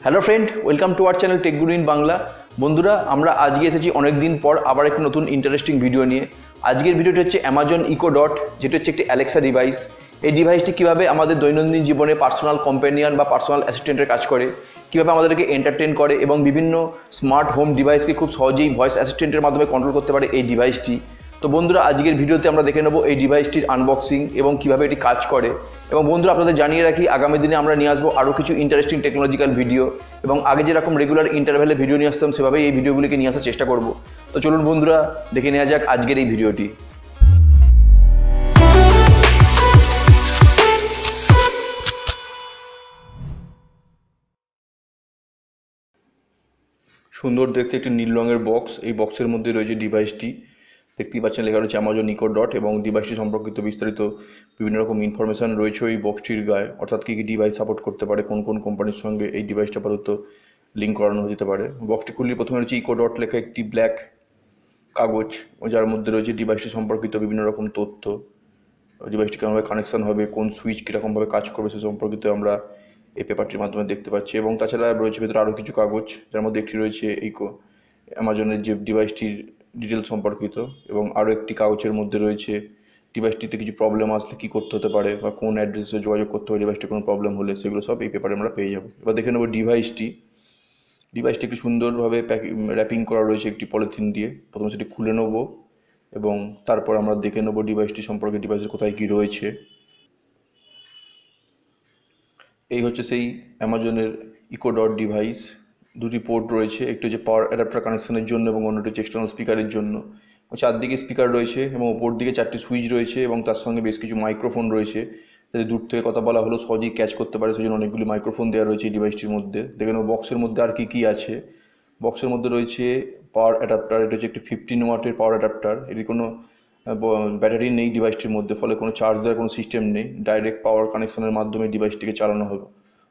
Hello friend, welcome to our channel tech guru in Bangla. বন্ধুরা, আমরা আজকে এসেছি অনেক দিন পর আবার একটা নতুন ইন্টারেস্টিং ভিডিও নিয়ে। আজকের ভিডিওটি হচ্ছে অ্যামাজন ইকো ডট, যেটা হচ্ছে একটি অ্যালেক্সা ডিভাইস। এই ডিভাইসটি কীভাবে আমাদের দৈনন্দিন জীবনে পার্সোনাল কম্পেনিয়ন বা পার্সোনাল অ্যাসিস্ট্যান্টের কাজ করে, কীভাবে আমাদেরকে এন্টারটেন করে এবং বিভিন্ন স্মার্ট হোম ডিভাইসকে খুব সহজেই ভয়েস অ্যাসিস্ট্যান্টের মাধ্যমে কন্ট্রোল করতে পারে এই ডিভাইসটি। তো বন্ধুরা, আজকের ভিডিওতে আমরা দেখে নেব এই ডিভাইসটির আনবক্সিং এবং কীভাবে এটি কাজ করে। এবং বন্ধুরা, আপনাদের জানিয়ে রাখি, আগামী দিনে আমরা নিয়ে আসবো আরও কিছু ইন্টারেস্টিং টেকনোলজিক্যাল ভিডিও, এবং আগে যেরকম রেগুলার ইন্টারভ্যালে ভিডিও নিয়ে আসতাম সেভাবেই এই ভিডিওগুলিকে নিয়ে আসার চেষ্টা করব। তো চলুন বন্ধুরা, দেখে নেওয়া যাক আজকের এই ভিডিওটি। সুন্দর দেখতে একটি নীল রঙের বক্স। এই বক্সের মধ্যে রয়েছে ডিভাইসটি। দেখতেই পাচ্ছেন লেখা রয়েছে অ্যামাজন ইকো ডট, এবং ডিভাইসটি সম্পর্কিত বিস্তারিত বিভিন্ন রকম ইনফরমেশান রয়েছে ওই বক্সটির গায়ে, অর্থাৎ কী কী ডিভাইস সাপোর্ট করতে পারে, কোন কোন কোম্পানির সঙ্গে এই ডিভাইসটা আপাতত লিঙ্ক করানো যেতে পারে। বক্সটি খুললে প্রথমে রয়েছে ইকো ডট লেখা একটি ব্ল্যাক কাগজ, যার মধ্যে রয়েছে ডিভাইসটি সম্পর্কিত বিভিন্ন রকম তথ্য। ডিভাইসটি কেমনভাবে কানেকশান হবে, কোন সুইচ কীরকমভাবে কাজ করবে সে সম্পর্কিত আমরা এই পেপারটির মাধ্যমে দেখতে পাচ্ছি। এবং তাছাড়া রয়েছে ভেতরে আরও কিছু কাগজ, যার মধ্যে একটি রয়েছে অ্যামাজনের যে ডিভাইসটির ডিটেল সম্পর্কিত, এবং আরও একটি কাগজের মধ্যে রয়েছে ডিভাইসটিতে কিছু প্রবলেম আসলে কী করতে হতে পারে বা কোন অ্যাড্রেসে যোগাযোগ করতে হবে ডিভাইসটির কোনো প্রবলেম হলে, সেগুলো সব এই পেপারে আমরা পেয়ে যাবো। এবার দেখে নেবো ডিভাইসটি একটি সুন্দরভাবে র্যাপিং করা রয়েছে একটি পলিথিন দিয়ে। প্রথমে সেটি খুলে নেব এবং তারপর আমরা দেখে নেব ডিভাইসটি সম্পর্কে, ডিভাইসের কোথায় কী রয়েছে। এই হচ্ছে সেই অ্যামাজনের ইকো ডট ডিভাইস। দুটি পোর্ট রয়েছে, একটি হচ্ছে পাওয়ার অ্যাডাপ্টার কানেকশনের জন্য এবং অন্যটি হচ্ছে এক্সটার্নাল স্পিকারের জন্য। চারদিকে স্পিকার রয়েছে এবং ওপর দিকে 4টি সুইচ রয়েছে, এবং তার সঙ্গে বেশ কিছু মাইক্রোফোন রয়েছে, যাতে দূর থেকে কথা বলা হলো সহজেই ক্যাচ করতে পারে, সেই জন্য অনেকগুলি মাইক্রোফোন দেওয়া রয়েছে এই ডিভাইসটির মধ্যে। দেখে নেব বক্সের মধ্যে আর কী কী আছে। বক্সের মধ্যে রয়েছে পাওয়ার অ্যাডাপ্টার। এটা হচ্ছে একটি 15 ওয়াটের পাওয়ার অ্যাডাপ্টার। এটি কোনো ব্যাটারি নেই ডিভাইসটির মধ্যে, ফলে কোনো চার্জ দেওয়ার কোনো সিস্টেম নেই। ডাইরেক্ট পাওয়ার কানেকশনের মাধ্যমে ডিভাইসটিকে চালানো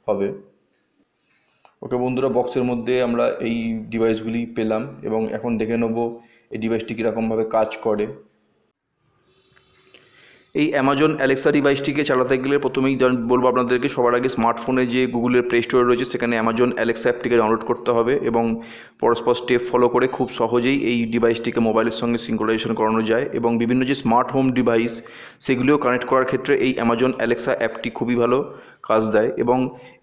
হবে। ওকে বন্ধুরা, বক্সের মধ্যে আমরা এই ডিভাইসগুলি পেলাম, এবং এখন দেখে নেব এই ডিভাইসটি কীরকমভাবে কাজ করে। এই অ্যামাজন অ্যালেক্সা ডিভাইসটিকে চালাতে গেলে প্রথমেই বলবো আপনাদেরকে, সবার আগে স্মার্টফোনে যে গুগলের প্লে স্টোর রয়েছে সেখানে অ্যামাজন অ্যালেক্সা অ্যাপটিকে ডাউনলোড করতে হবে, এবং পরস্পর স্টেপ ফলো করে খুব সহজেই এই ডিভাইসটিকে মোবাইলের সঙ্গে সিঙ্ক্রোনাইজেশন করানো যায়। এবং বিভিন্ন যে স্মার্ট হোম ডিভাইস সেগুলিও কানেক্ট করার ক্ষেত্রে এই অ্যামাজন অ্যালেক্সা অ্যাপটি খুবই ভালো কাজ দেয়। এবং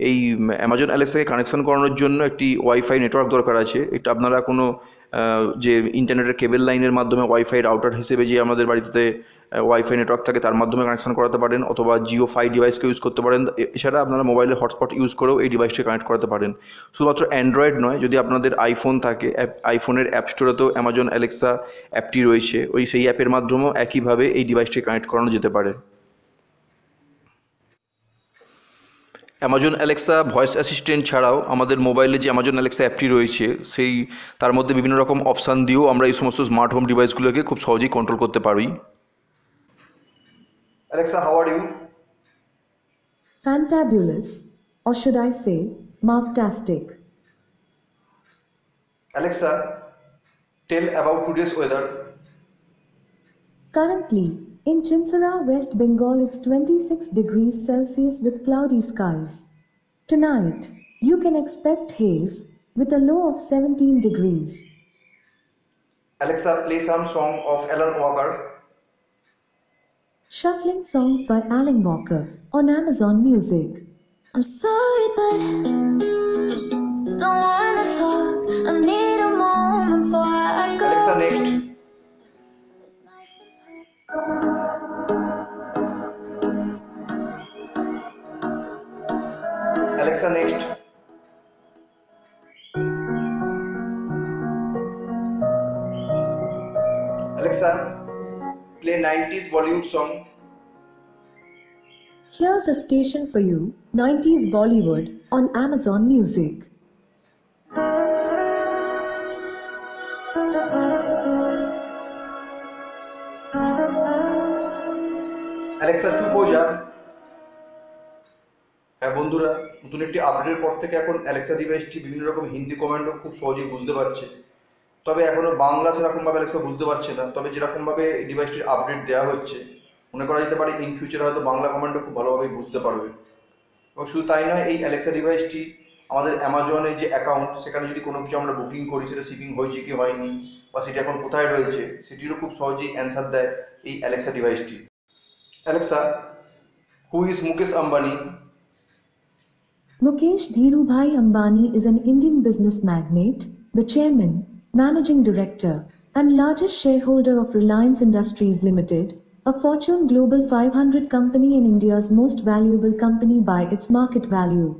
এই অ্যামাজন অ্যালেক্সাকে কানেকশন করানোর জন্য একটি ওয়াইফাই নেটওয়ার্ক দরকার আছে। এটা আপনারা কোনো যে ইন্টারনেটের কেবল লাইনের মাধ্যমে ওয়াইফাই রাউটার হিসেবে যে আমাদের বাড়িতে ওয়াইফাই নেটওয়ার্ক থাকে তার মাধ্যমে কানেকশন করাতে পারেন, অথবা জিও ফাই ডিভাইসকে ইউজ করতে পারেন। এছাড়া আপনারা মোবাইলের হটস্পট ইউজ করেও এই ডিভাইসটি কানেক্ট করাতে পারেন। শুধুমাত্র অ্যান্ড্রয়েড নয়, যদি আপনাদের আইফোন থাকে, আইফোনের অ্যাপ স্টোরেতেও অ্যামাজন অ্যালেক্সা অ্যাপটি রয়েছে, সেই অ্যাপের মাধ্যমেও একইভাবে এই ডিভাইসটি কানেক্ট করানো যেতে পারে। অ্যামাজন অ্যালেক্সা ভয়েস অ্যাসিস্ট্যান্ট ছাড়াও আমাদের মোবাইলে যে অ্যামাজন অ্যালেক্সা অ্যাপটি রয়েছে তার মধ্যে বিভিন্ন রকম অপশান দিয়েও আমরা এই সমস্ত স্মার্ট হোম ডিভাইসগুলোকে খুব সহজেই কন্ট্রোল করতে পারি। Alexa, how are you? Fantabulous, or should I say, mavtastic. Alexa, tell about today's weather. Currently, in Chinsara, West Bengal, it's 26 degrees Celsius with cloudy skies. Tonight, you can expect haze with a low of 17 degrees. Alexa, play some song of Alan Walker. Shuffling songs by Alan Walker on Amazon Music. I'm sorry, but don't wanna talk. I need a moment before I go. Alexa, next. Alexa, next. Alexa, play 90s Bollywood song. Here's a station for you, 90s Bollywood on Amazon Music. Alexa, চুপ হয়ে যা। হ্যাঁ বন্ধুরা, নতুন একটি আপডেটের পর থেকে এখন অ্যালেক্সা ডিভাইসটি বিভিন্ন রকম হিন্দি কমান্ডও খুব সহজেই বুঝতে পারছে। তবে এখনও বাংলা সেরকমভাবে অ্যালেক্সা বুঝতে পারছে না। তবে যেরকমভাবে এই ডিভাইসটির আপডেট দেওয়া হচ্ছে, মনে করা যেতে পারে ইন ফিউচার হয়তো বাংলা কমান্ডও খুব ভালোভাবেই বুঝতে পারবে। এবং শুধু তাই নয়, এই অ্যালেক্সা ডিভাইসটি আমাদের অ্যামাজনে যে অ্যাকাউন্ট সেখানে যদি কোনো কিছু আমরা বুকিং করি সেটা শিপিং হয়েছে কি হয়নি বা সেটা এখন কোথায় রয়েছে সেটিরও খুব সহজেই অ্যান্সার দেয় এই অ্যালেক্সা ডিভাইসটি। Alexa, who is Mukesh Ambani? Mukesh Dhirubhai Ambani is an Indian business magnate, the chairman, managing director, and largest shareholder of Reliance Industries Limited, a Fortune Global 500 company and India's most valuable company by its market value.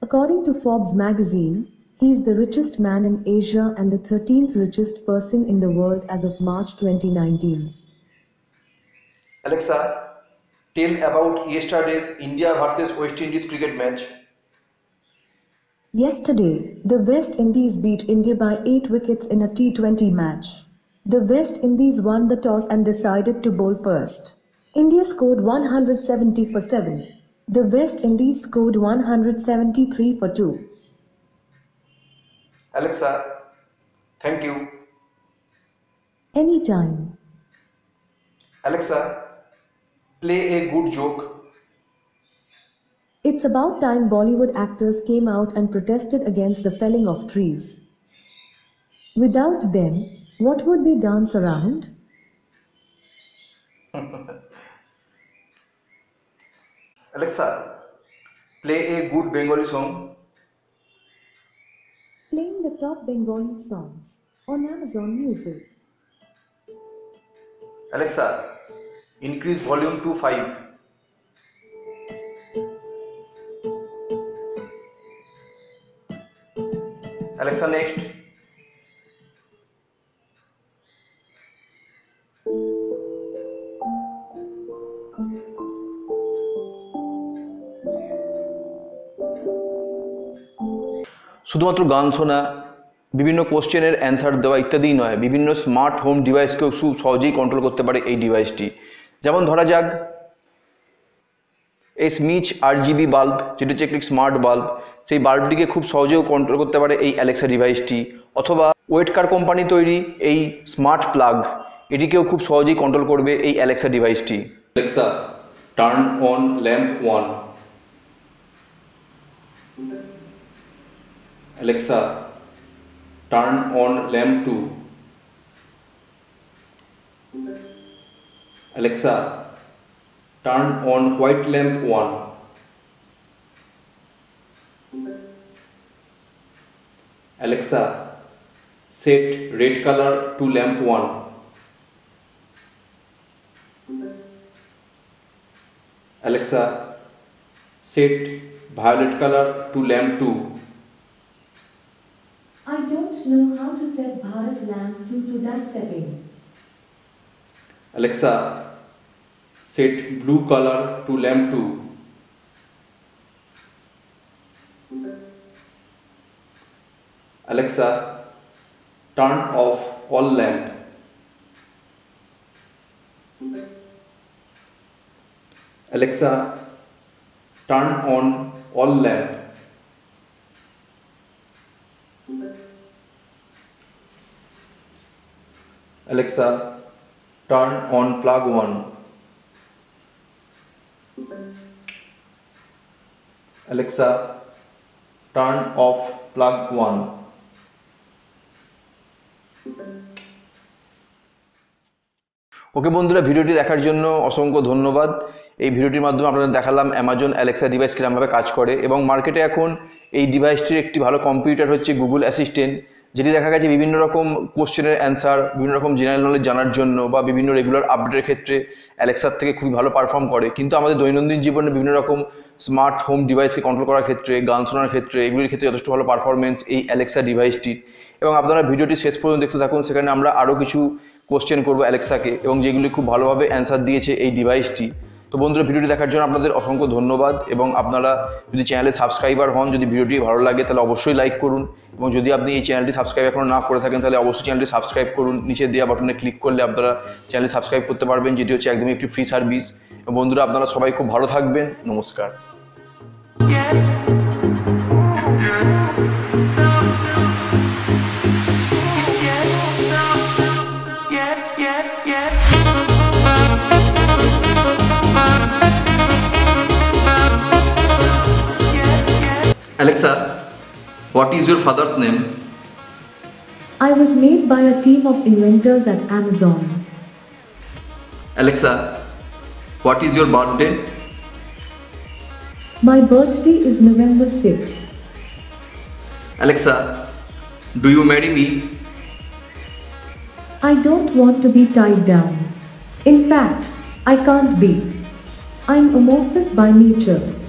According to Forbes magazine, he is the richest man in Asia and the 13th richest person in the world as of March 2019. Alexa, tell about yesterday's India versus West Indies cricket match. Yesterday, the West Indies beat India by 8 wickets in a T20 match. The West Indies won the toss and decided to bowl first. India scored 170 for 7. The West Indies scored 173 for 2. Alexa, thank you. Anytime. Alexa, play a good joke. It's about time Bollywood actors came out and protested against the felling of trees. Without them, what would they dance around? Alexa, play a good Bengali song. Playing the top Bengali songs on Amazon Music. Alexa, increase volume to 5. Alexa, next. শুধুমাত্র গান শোনা, বিভিন্ন কোশ্চেনের answer দেওয়া ইত্যাদি নয়, বিভিন্ন smart home ডিভাইসকেও খুব সহজেই কন্ট্রোল করতে পারে এই ডিভাইসটি। যেমন ধরা যাক এই স্মিচ RGB বাল্ব, যেটি হচ্ছে একটি স্মার্ট বাল্ব, সেই বাল্বটিকে খুব সহজেও কন্ট্রোল করতে পারে এই অ্যালেক্সা ডিভাইসটি। অথবা ওয়েটকার কোম্পানি তৈরি এই স্মার্ট প্লাগ, এটিকেও খুব সহজেই কন্ট্রোল করবে এই অ্যালেক্সা ডিভাইসটি। Alexa, turn on lamp 1। Alexa, turn on lamp 2. Alexa, turn on white lamp 1. Alexa, set red color to lamp 1. Alexa, set violet color to lamp 2. I don't know how to set Bharat lamp 2 to that setting. Alexa, set blue color to lamp 2. Alexa, turn off all lamp. Alexa, turn on all lamp. Alexa, turn on plug 1. Alexa, turn off plug 1. ওকে বন্ধুরা, ভিডিওটি দেখার জন্য অসংখ্য ধন্যবাদ। এই ভিডিওটির মাধ্যমে আপনাদের দেখালাম অ্যামাজন অ্যালেক্সা ডিভাইস কীরকমভাবে কাজ করে, এবং মার্কেটে এখন এই ডিভাইসটির একটি ভালো কম্পিউটার হচ্ছে গুগল অ্যাসিস্ট্যান্ট, যেটি দেখা গেছে বিভিন্ন রকম কোশ্চেনের অ্যান্সার, বিভিন্ন রকম জেনারেল নলেজ জানার জন্য বা বিভিন্ন রেগুলার আপডেটের ক্ষেত্রে অ্যালেক্সার থেকে খুবই ভালো পারফর্ম করে। কিন্তু আমাদের দৈনন্দিন জীবনে বিভিন্ন রকম স্মার্ট হোম ডিভাইসকে কন্ট্রোল করার ক্ষেত্রে, গান শোনার ক্ষেত্রে, এগুলির ক্ষেত্রে যথেষ্ট ভালো পারফরমেন্স এই অ্যালেক্সা ডিভাইসটির। এবং আপনারা ভিডিওটি শেষ পর্যন্ত দেখতে থাকুন, সেখানে আমরা আরও কিছু কোশ্চেন করবো অ্যালেক্সাকে, এবং যেগুলি খুব ভালোভাবে অ্যান্সার দিয়েছে এই ডিভাইসটি। তো বন্ধুরা, ভিডিওটি দেখার জন্য আপনাদের অসংখ্য ধন্যবাদ, এবং আপনারা যদি চ্যানেলে সাবস্ক্রাইবার হন, যদি ভিডিওটি ভালো লাগে তাহলে অবশ্যই লাইক করুন, এবং যদি আপনি এই চ্যানেলটি সাবস্ক্রাইব এখনও না করে থাকেন তাহলে অবশ্যই চ্যানেলটি সাবস্ক্রাইব করুন। নিচে দেওয়া বাটনে ক্লিক করলে আপনারা চ্যানেলটি সাবস্ক্রাইব করতে পারবেন, যেটি হচ্ছে একদমই একটি ফ্রি সার্ভিস। এবং বন্ধুরা, আপনারা সবাই খুব ভালো থাকবেন। নমস্কার। Alexa, What is your father's name? I was made by a team of inventors at Amazon. Alexa, what is your birthday? My birthday is November 6th. Alexa, do you marry me? I don't want to be tied down. In fact, I can't be. I'm amorphous by nature.